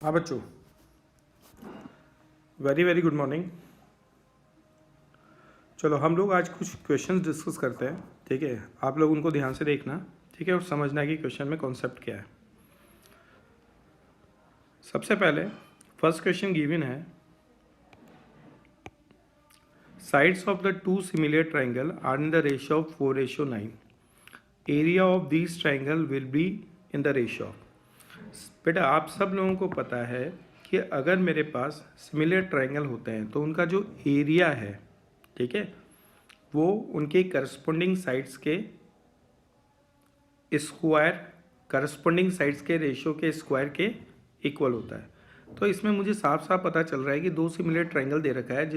हाँ बच्चों, very very good morning. चलो हम लोग आज कुछ क्वेश्चंस डिस्कस करते हैं, ठीक है। आप लोग उनको ध्यान से देखना, ठीक है, और समझना कि क्वेश्चन में कॉन्सेप्ट क्या है। सबसे पहले फर्स्ट क्वेश्चन गिवन है, sides of the two similar triangle are in the ratio of 4:9। Area of this triangle will be in the ratio of. बेटा आप सब लोगों को पता है कि अगर मेरे पास सिमिलर ट्राइंगल होते हैं तो उनका जो एरिया है, ठीक है, वो उनके करस्पॉन्डिंग साइड्स के स्क्वायर, करस्पॉन्डिंग साइड्स के रेशियो के स्क्वायर के इक्वल होता है। तो इसमें मुझे साफ साफ पता चल रहा है कि दो सिमिलर ट्राइंगल दे रखा है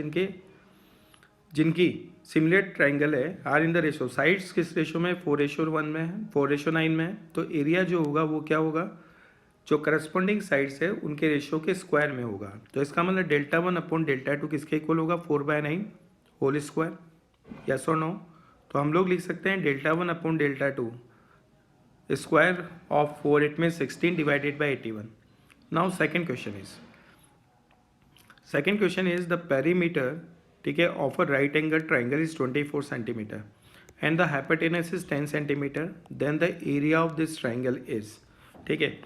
जिनकी सिमिलर ट्राइंगल है are in the ratio, sides किस रेशियो में, 4:1 में है, 4:9 में है। तो एरिया जो होगा वो क्या होगा, जो करस्पॉन्डिंग साइड्स है उनके रेशियो के स्क्वायर में होगा। तो इसका मतलब Δ1/Δ2 किसके इक्वल होगा, 4/9 होल स्क्वायर। यस और नो? तो हम लोग लिख सकते हैं Δ1/Δ2 square of 4, it mean 16 divided by 81। Now second question is the perimeter, ठीक है, of a right angle triangle is 24 centimetre and the hypotenuse is 10 centimetre, then the area of this triangle is. ठीक है,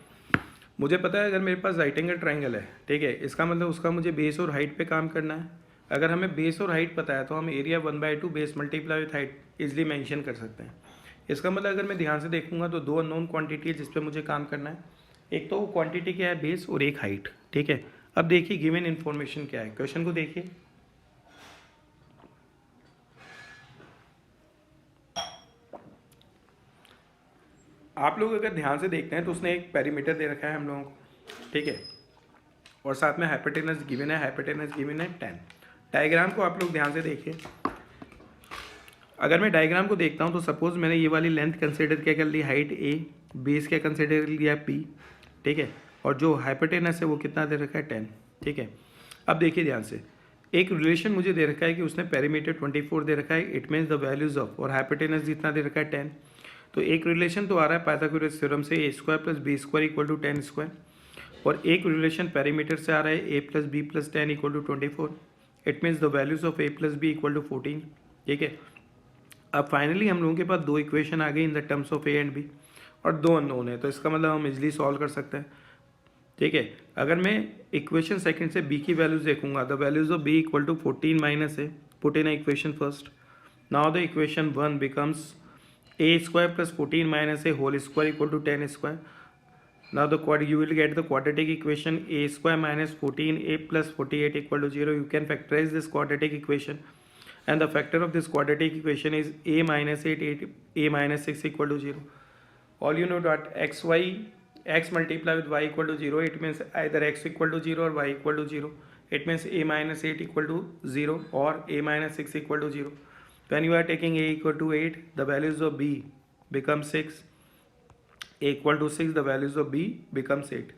मुझे पता है अगर मेरे पास right angle triangle है, ठीक है, इसका मतलब उसका मुझे बेस और हाइट पे काम करना है। अगर हमें बेस और हाइट पता है तो हम area 1/2 base multiply with height easily mention कर सकते हैं। इसका मतलब अगर मैं ध्यान से देखूंगा तो दो अननोन क्वांटिटी है जिस पे मुझे काम करना है। एक तो वो क्वांटिटी क्या है, बेस, और एक हाइट। ठीक है, अब देखिए गिवन इन्फॉर्मेशन क्या है, क्वेश्चन को देखिए। आप लोग अगर ध्यान से देखते हैं तो उसने एक पेरीमीटर दे रखा है हम लोगों को, ठीक है, और साथ में हाइपोटेनस गिवन है, 10। डायग्राम को आप लोग ध्यान से देखिए। अगर मैं डायग्राम को देखता हूँ तो सपोज मैंने ये वाली लेंथ कंसिडर क्या कर ली, हाइट a, बेस क्या कंसिडर कर लिया p, ठीक है, और जो हाइपोटेनस है वो कितना दे रखा है, 10। ठीक है, अब देखिए ध्यान से, एक रिलेशन मुझे दे रखा है कि उसने पेरीमीटर 24 दे रखा है, it means the values of, और हाइपोटेनस जितना दे रखा है 10। तो एक रिलेशन तो आ रहा है पाइथागोरस थ्योरम से, a² + b² = 10², और एक रिलेशन पेरीमीटर से आ रहा है a + b + 10 = 24। It means the values of a + b = 14। ठीक है, अब फाइनली हम लोगों के पास दो इक्वेशन आ गई in the terms of a and b, और दो अननोन है, तो इसका मतलब हम इजिली सॉल्व कर सकते हैं। ठीक है, अगर मैं इक्वेशन सेकंड से b की वैल्यूज देखूंगा, the values of b = 14 - a, put in equation first. Now the equation 1 becomes a² + 14 - a whole square = 10²। Now you will get the quadratic equation a² - 14a + 48 = 0. You can factorize this quadratic equation, and the factor of this quadratic equation is a - 8, a - 6 = 0. All you know that x multiply with y = 0. It means either x = 0 or y = 0. It means a - 8 = 0 or a - 6 = 0. When you are taking a = 8, the values of b become 6. a = 6, the values of b becomes 8,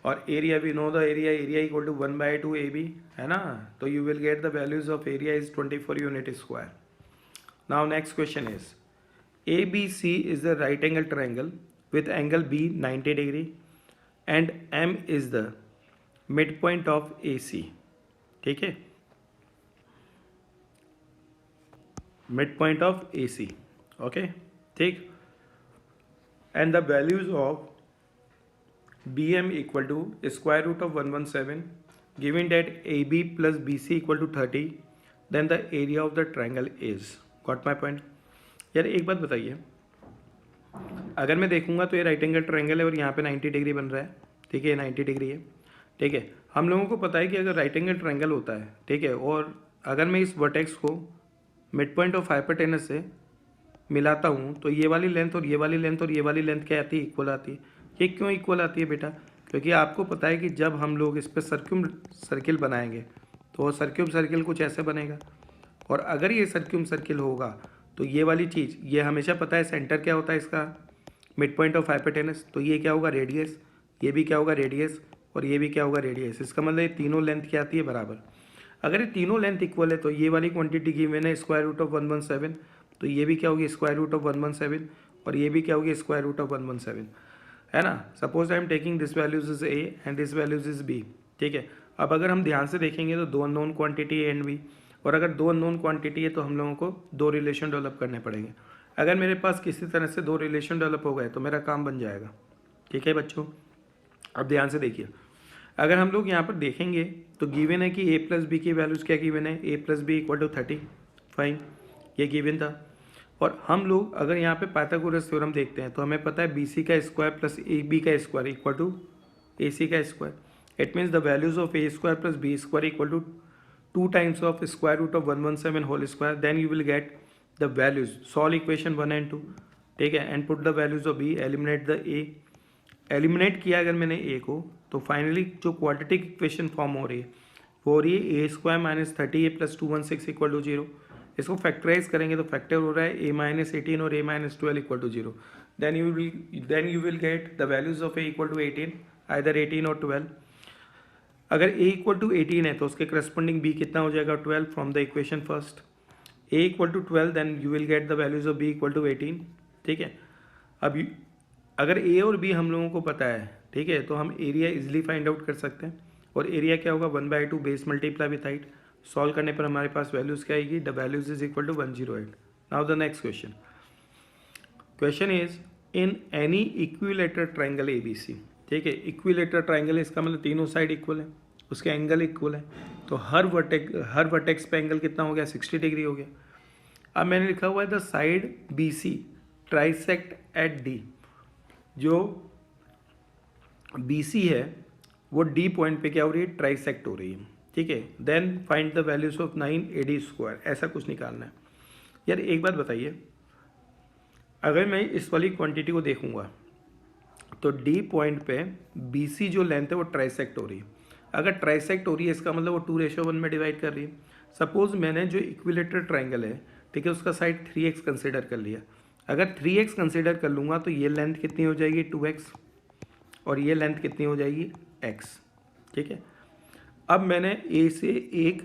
और area we know the area equal to 1/2 AB है ना, तो you will get the values of area is 24 unit square. Now next question is ABC is the right angle triangle with angle B 90 degree and M is the mid point of AC। ठीक है, mid point of AC, okay, ठीक, and the values of BM equal to square root of 117, given that AB plus BC equal to 30, then the area of the triangle is, got my point? यार एक बात बताइए, अगर मैं देखूंगा तो ये राइट एंगल ट्रायंगल है और यहाँ पे 90 डिग्री बन रहा है, ठीक है, 90 डिग्री है। ठीक है, हम लोगों को पता है कि अगर राइट एंगल ट्रायंगल होता है, ठीक है, और अगर मैं इस वर्टेक्स को मिड पॉइंट ऑफ हाइपोटेनस से मिलाता हूँ तो ये वाली लेंथ और ये वाली लेंथ और ये वाली लेंथ क्या आती है, इक्वल आती है। ये क्यों इक्वल आती है बेटा, क्योंकि आपको पता है कि जब हम लोग इस पर सर्किल बनाएंगे तो सर्किल कुछ ऐसे बनेगा, और अगर ये सर्किल होगा तो ये वाली चीज़, ये हमेशा पता है सेंटर क्या होता है इसका, मिड पॉइंट ऑफ हाइपोटेनस, तो ये क्या होगा, रेडियस, ये भी क्या होगा, रेडियस, और ये भी क्या होगा, रेडियस। इसका मतलब ये तीनों लेंथ क्या आती है, बराबर। अगर ये तीनों लेंथ इक्वल है तो ये वाली क्वांटिटी गिवन है √117, तो ये भी क्या होगी, √117, और ये भी क्या होगी, √117। है ना। Suppose I am taking this values is A and this values is B, ठीक है। अब अगर हम ध्यान से देखेंगे तो 2 unknown quantity A and B, और अगर 2 अननोन क्वांटिटी है तो हम लोगों को 2 रिलेशन डेवलप करने पड़ेंगे। अगर मेरे पास किसी तरह से 2 रिलेशन डेवलप हो गए तो मेरा काम बन जाएगा, ठीक है बच्चों। अब ध्यान से देखिए, अगर हम लोग यहाँ पर देखेंगे तो गिवन है कि ए प्लस बी की वैल्यूज़ क्या गिवन है, A plus B equal to 30, fine, ये गिवन था। और हम लोग अगर यहाँ पे पाइथागोरस थ्योरम देखते हैं तो हमें पता है बी सी का स्क्वायर प्लस ए बी का square equal to A C का square. It means the values of A square plus B square equal to 2 times of square root of 117 whole square, then you will get the values. Solve equation 1 and 2, ठीक है, and put the values of B, eliminate the A. Eliminate किया अगर मैंने ए को तो finally जो quadratic equation form हो रही है वो हो रही है A square minus 30 A plus 216 equal to 0। इसको फैक्टराइज करेंगे तो फैक्टर हो रहा है ए माइनस 18 और A minus 12 equal to 0। Then you will get the values of A equal to 18, either 18 और 12। अगर ए इक्वल टू 18 है तो उसके करस्पॉन्डिंग बी कितना हो जाएगा 12 from the equation first. A equal to 12 then you will get the values of B equal to 18, ठीक है। अब अगर ए और बी हम लोगों को पता है, ठीक है, तो हम एरिया इजिली फाइंड आउट कर सकते हैं। और एरिया क्या होगा 1/2 base multiply with height. Solve करने पर हमारे पास वैल्यूज़ क्या आएगी, the values is equal to 108। Now the next question, question is in any equilateral triangle A B C, ठीक है। इक्विलेटरल ट्राइंगल है, इसका मतलब तीनों साइड इक्वल है, उसके एंगल इक्वल है, तो हर वर्टेक्स पे एंगल कितना हो गया 60 डिग्री हो गया। अब मैंने लिखा हुआ है the side B C trisect at D, जो बी सी है वो डी पॉइंट पे क्या हो रही है, ट्राइसेक्ट हो रही है, ठीक है। Then find the values of 9 A D square, ऐसा कुछ निकालना है। यार एक बात बताइए, अगर मैं इस वाली क्वांटिटी को देखूंगा तो डी पॉइंट पे बी सी जो लेंथ है वो ट्राइसेक्ट हो रही है। अगर ट्राइसेक्ट हो रही है इसका मतलब वो 2:1 में डिवाइड कर रही है। सपोज मैंने जो इक्विलेटरल ट्राइंगल है, ठीक है, उसका साइड 3x कंसिडर कर लिया। अगर 3x कंसिडर कर लूँगा तो ये लेंथ कितनी हो जाएगी 2x, और ये लेंथ कितनी हो जाएगी x, ठीक है। अब मैंने a से एक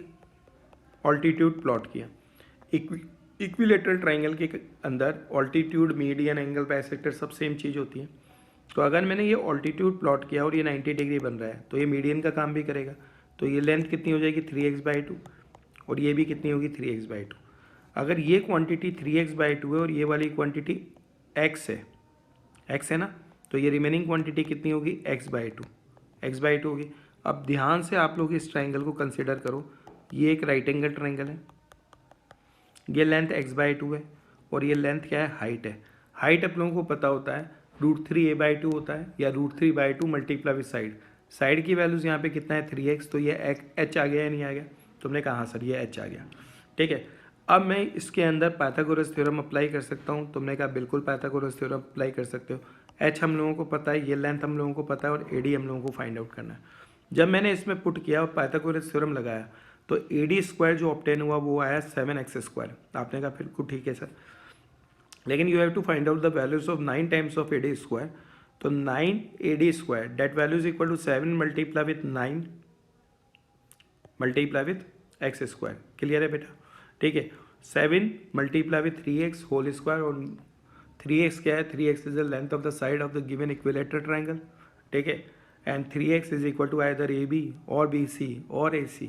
ऑल्टीट्यूड प्लॉट किया। इक्विलेटरल ट्राइंगल के अंदर ऑल्टीट्यूड, मीडियन, एंगल, बाइसेक्टर सब सेम चीज़ होती है। तो अगर मैंने ये ऑल्टीट्यूड प्लॉट किया और ये 90 डिग्री बन रहा है तो ये मीडियन का काम भी करेगा। तो ये लेंथ कितनी हो जाएगी 3x/2, और ये भी कितनी होगी 3x/2। अगर ये क्वांटिटी 3x/2 है और ये वाली क्वांटिटी x है ना, तो ये रिमेनिंग क्वांटिटी कितनी होगी x/2 होगी। अब ध्यान से आप लोग इस ट्राइंगल को कंसिडर करो, ये एक राइट एंगल ट्राइंगल है, ये लेंथ x/2 है और ये लेंथ क्या है, हाइट है। हाइट आप लोगों को पता होता है √3a/2 होता है, या √3/2 मल्टीप्लाई विद साइड की वैल्यूज़ यहाँ पे कितना है 3x, तो ये h आ गया या नहीं आ गया। तुमने कहा हाँ सर ये h आ गया, ठीक है। अब मैं इसके अंदर पाइथागोरस थ्योरम अप्लाई कर सकता हूँ। तुमने कहा बिल्कुल पाइथागोरस थ्योरम अप्लाई कर सकते हो। h हम लोगों को पता है, ये लेंथ हम लोगों को पता है, और AD हम लोगों को फाइंड आउट करना है। जब मैंने इसमें पुट किया और पाइथागोरस थ्योरम लगाया तो AD स्क्वायर जो ऑब्टेन हुआ वो आया 7x²। आपने कहा फिर ठीक है सर, लेकिन you have to find out the values of 9 times of AD square. तो 9 AD² that value is equal to 7 multiply with 9 multiply with x²। Clear है बेटा, ठीक है। 7 multiply with 3x whole square, और 3x क्या है, 3x is the length of the side of the given equilateral triangle, ठीक है। And 3x is equal to either AB और BC और AC।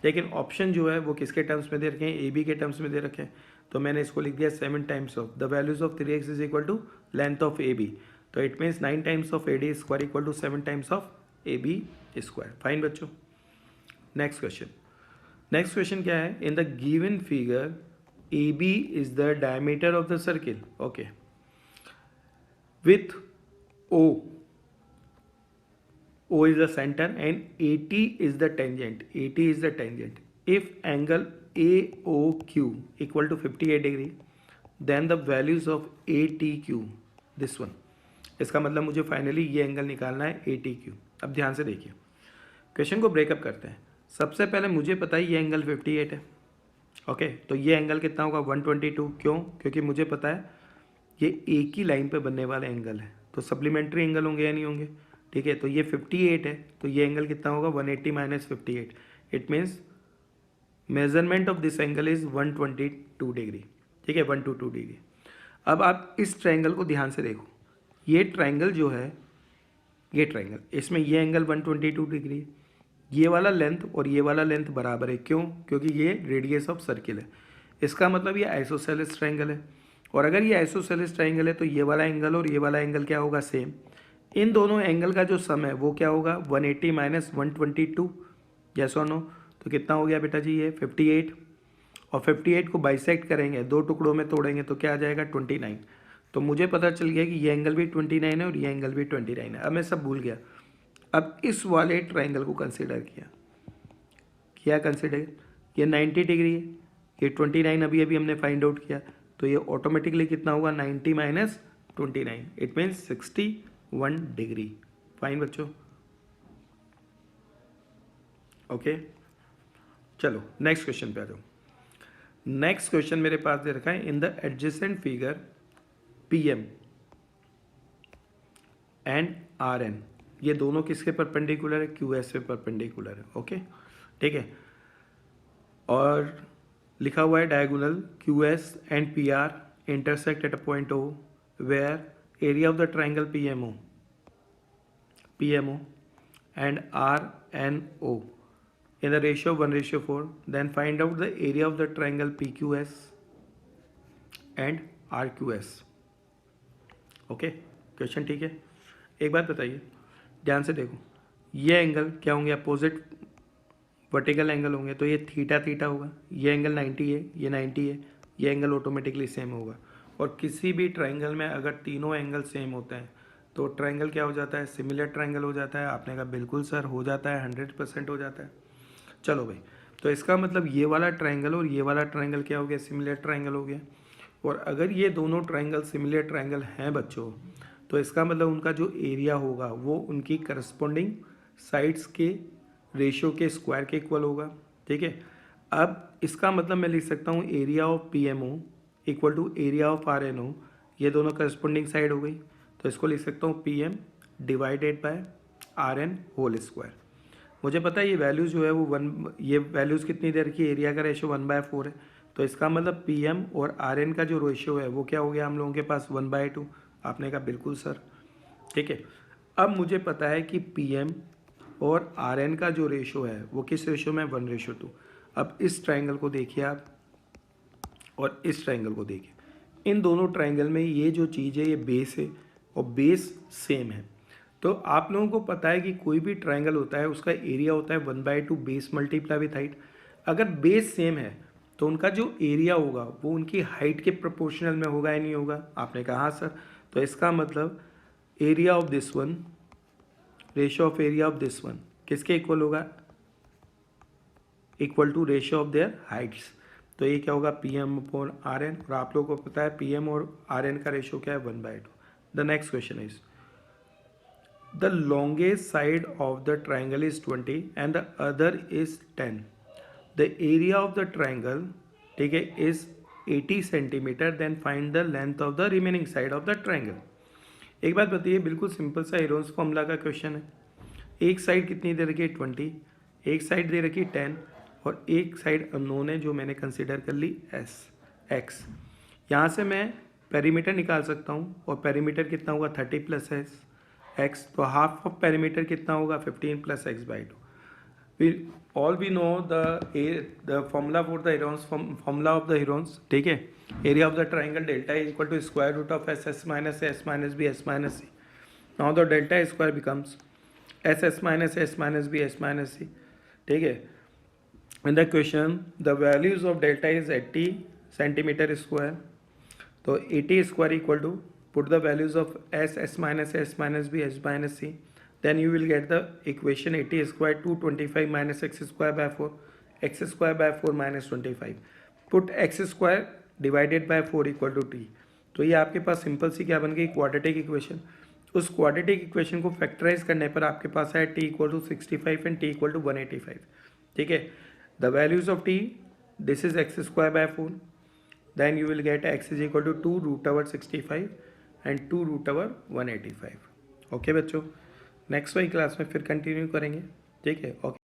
लेकिन ऑप्शन जो है वो किसके टर्म्स में दे रखे हैं, AB के टर्म्स में दे रखे हैं। तो मैंने इसको लिख दिया 7 times of the values of 3x is equal to length of AB। तो it means 9 times of AD square equal to 7 times of AB square. Fine बच्चों, नेक्स्ट क्वेश्चन क्या है, in the given figure AB is the diameter of the circle, okay, with O is the center and AT is the tangent. If angle AOQ equal to 58 degree, then the values of ATQ, this one, इसका मतलब मुझे finally ये angle निकालना है ATQ। अब ध्यान से देखिए, क्वेश्चन को ब्रेकअप करते हैं। सबसे पहले मुझे पता है ये एंगल 58 है, ओके। तो ये एंगल कितना होगा 122, क्यों, क्योंकि मुझे पता है ये एक ही लाइन पे बनने वाला एंगल है, तो सप्लीमेंट्री एंगल होंगे या नहीं होंगे, ठीक है। तो ये 58 है, तो ये एंगल कितना होगा 180 minus 58। It means measurement of this angle is 122 degree, ठीक है, 122 डिग्री। अब आप इस ट्राइंगल को ध्यान से देखो, ये ट्राइंगल जो है ये ट्रायंगल, इसमें ये एंगल 122 डिग्री है, ये वाला लेंथ और ये वाला लेंथ बराबर है। क्यों? क्योंकि ये रेडियस ऑफ सर्किल है। इसका मतलब ये आइसोसेलेस ट्रायंगल है, और अगर ये आइसोसेलेस ट्रायंगल है तो ये वाला एंगल और ये वाला एंगल क्या होगा? सेम। इन दोनों एंगल का जो सम है वो क्या होगा? 180 माइनस 122, यस और नो? तो कितना हो गया बेटा जी? ये 58, और 58 को बाइसेक्ट करेंगे, दो टुकड़ों में तोड़ेंगे तो क्या आ जाएगा? 29। तो मुझे पता चल गया कि ये एंगल भी 29 है और ये एंगल भी 29 है। अब मैं सब भूल गया। अब इस वाले ट्रायंगल को कंसिडर किया कंसिडर, ये 90 डिग्री है, ये 29 अभी अभी हमने फाइंड आउट किया, तो ये ऑटोमेटिकली कितना होगा? 90 minus 29, it means 61 degree. Fine बच्चों, ओके। चलो नेक्स्ट क्वेश्चन पे आ जाओ। नेक्स्ट क्वेश्चन मेरे पास दे रखा है, in the adjacent figure PM and RN, ये दोनों किसके परपेंडिकुलर है? QS पे परपेंडिकुलर है, ओके ठीक है। और लिखा हुआ है diagonal QS and PR intersect at a point O where area of the triangle PMO and RNO in the ratio 1:4, then find out the area of the triangle PQS and RQS, okay. Question ठीक है। एक बात बताइए, ध्यान से देखो, ये angle क्या होंगे? अपोजिट वर्टिकल एंगल होंगे, तो ये थीटा थीटा होगा। ये एंगल 90 है, ये 90 है, ये एंगल ऑटोमेटिकली सेम होगा। और किसी भी ट्राइंगल में अगर तीनों एंगल सेम होते हैं तो ट्राइंगल क्या हो जाता है? सिमिलर ट्राइंगल हो जाता है। आपने कहा बिल्कुल सर हो जाता है, 100% हो जाता है। चलो भाई, तो इसका मतलब ये वाला ट्राइंगल और ये वाला ट्राइंगल क्या हो गया? सिमिलर ट्राइंगल हो गया। और अगर ये दोनों ट्राइंगल सिमिलर ट्राइंगल हैं बच्चों, तो इसका मतलब उनका जो एरिया होगा वो उनकी करस्पॉन्डिंग साइड्स के रेशियो के स्क्वायर के इक्वल होगा, ठीक है। अब इसका मतलब मैं लिख सकता हूँ area of PMO equal to area of RNO, ये दोनों करस्पॉन्डिंग साइड हो गई, तो इसको लिख सकता हूँ PM divided by RN whole square. मुझे पता है ये वैल्यूज़ जो है वो ये वैल्यूज़ कितनी दे रखी है? एरिया का रेशियो 1/4 है, तो इसका मतलब PM और RN का जो रेशियो है वो क्या हो गया हम लोगों के पास? 1/2। आपने कहा बिल्कुल सर, ठीक है। अब मुझे पता है कि PM और RN का जो रेशो है वो किस रेशो में? 1:2। अब इस ट्राइंगल को देखिए आप और इस ट्राइंगल को देखिए, इन दोनों ट्राइंगल में ये जो चीज़ है ये बेस है और बेस सेम है। तो आप लोगों को पता है कि कोई भी ट्राइंगल होता है उसका एरिया होता है 1/2 बेस मल्टीप्लाई विथ हाइट। अगर बेस सेम है तो उनका जो एरिया होगा वो उनकी हाइट के प्रोपोर्शनल में होगा या नहीं होगा? आपने कहा हाँ सर। तो इसका मतलब area of this one ratio of area of this one किसके इक्वल होगा? Equal to ratio of their heights. तो ये क्या होगा? PM अपॉन RN, और आप लोगों को पता है PM और RN का रेशियो क्या है? 1/2। The next question is, the longest side of the triangle is 20 and the other is 10। The area of the triangle, ठीक है, is 80 centimetre, then find the length of the remaining side of the triangle. एक बात बताइए, बिल्कुल simple सा Heron's formula का question है। एक साइड कितनी दे रखी है? 20, एक साइड दे रखी है 10, और एक साइड अननोन है जो मैंने कंसिडर कर ली x। यहाँ से मैं पेरीमीटर निकाल सकता हूँ, और पेरीमीटर कितना होगा? 30 प्लस x। तो हाफ ऑफ पेरीमीटर कितना होगा? 15 plus x/2। all we know the formula for the Heron's formula of the Heron's, ठीक है। Area of the triangle delta is equal to square root of SS minus S minus B S minus C। Now the delta square becomes SS minus S minus B S minus C, ठीक है। In the question the values of delta is 80 centimeter square, तो 80 square equal to, put the values of S minus S minus B S minus C, then you will get the equation 80 square 225 minus x square by 4, x square by 4 minus 25, put x square divided by 4 equal to t। तो ये आपके पास simple सी क्या बन गई? Quadratic equation. उस quadratic equation को factorise करने पर आपके पास है t equal to 65 and t equal to 185, ठीक है। The values of t, this is x square by 4, then you will get x is equal to 2 root over 65 and 2 root over 185। Okay बच्चों, next वाली class में फिर continue करेंगे, ठीक है। Okay.